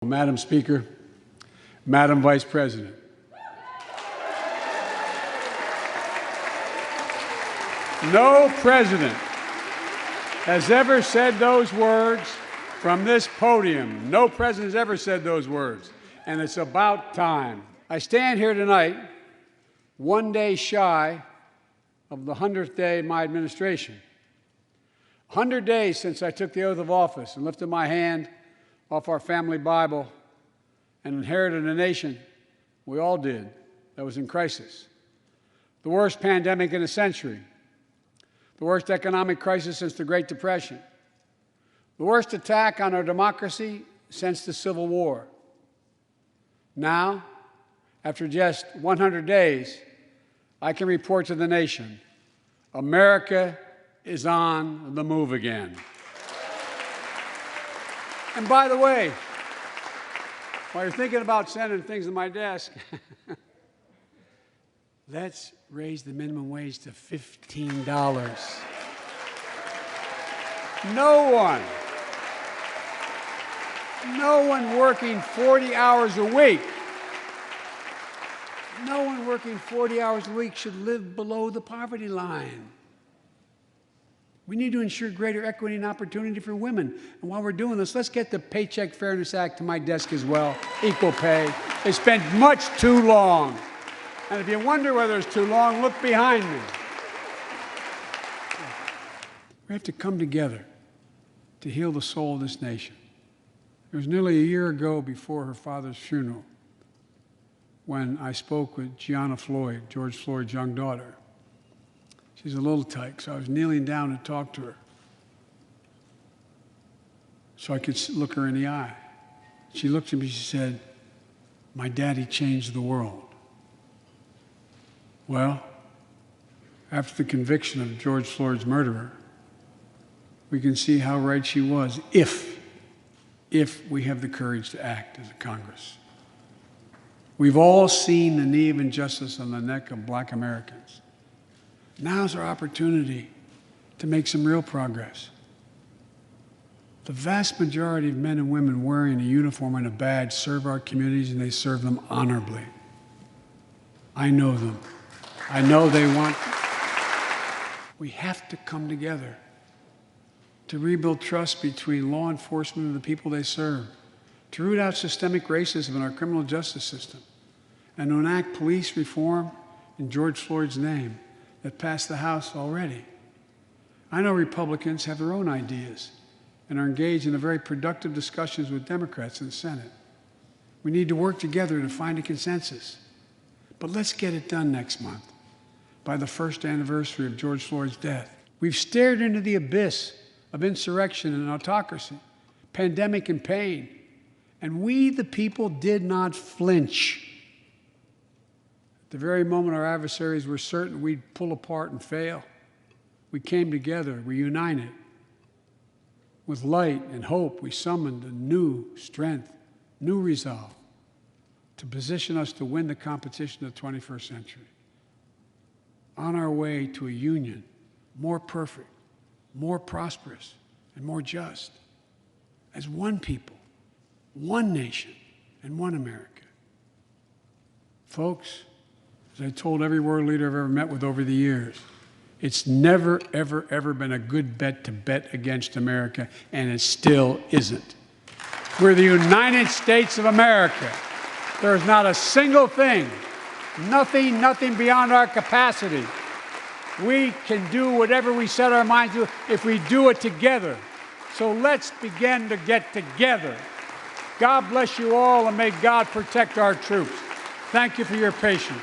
Madam Speaker, Madam Vice President, no president has ever said those words from this podium. No president has ever said those words, and it's about time. I stand here tonight, one day shy of the 100th day of my administration. 100 days since I took the oath of office and lifted my hand off our family Bible and inherited a nation, we all did, that was in crisis. The worst pandemic in a century. The worst economic crisis since the Great Depression. The worst attack on our democracy since the Civil War. Now, after just 100 days, I can report to the nation, America is on the move again. And by the way, while you're thinking about sending things to my desk, let's raise the minimum wage to $15. No one working 40 hours a week, no one working 40 hours a week should live below the poverty line. We need to ensure greater equity and opportunity for women. And while we're doing this, let's get the Paycheck Fairness Act to my desk as well, equal pay. It's been much too long. And if you wonder whether it's too long, look behind me. We have to come together to heal the soul of this nation. It was nearly a year ago before her father's funeral when I spoke with Gianna Floyd, George Floyd's young daughter. She's a little tyke, so I was kneeling down to talk to her so I could look her in the eye. She looked at me, she said, "My daddy changed the world." Well, after the conviction of George Floyd's murderer, we can see how right she was if we have the courage to act as a Congress. We've all seen the knee of injustice on the neck of Black Americans. Now's our opportunity to make some real progress. The vast majority of men and women wearing a uniform and a badge serve our communities, and they serve them honorably. I know them. I know they want. We have to come together to rebuild trust between law enforcement and the people they serve, to root out systemic racism in our criminal justice system, and to enact police reform in George Floyd's name that passed the House already. I know Republicans have their own ideas and are engaged in very productive discussions with Democrats in the Senate. We need to work together to find a consensus. But let's get it done next month, by the first anniversary of George Floyd's death. We've stared into the abyss of insurrection and autocracy, pandemic and pain, and we, the people, did not flinch. The very moment our adversaries were certain we'd pull apart and fail, we came together, we united. With light and hope, we summoned a new strength, new resolve to position us to win the competition of the 21st century. On our way to a union more perfect, more prosperous, and more just, as one people, one nation, and one America. Folks, as I told every world leader I've ever met with over the years, it's never, ever, ever been a good bet to bet against America, and it still isn't. We're the United States of America. There's not a single thing, nothing beyond our capacity. We can do whatever we set our minds to if we do it together. So let's begin to get together. God bless you all, and may God protect our troops. Thank you for your patience.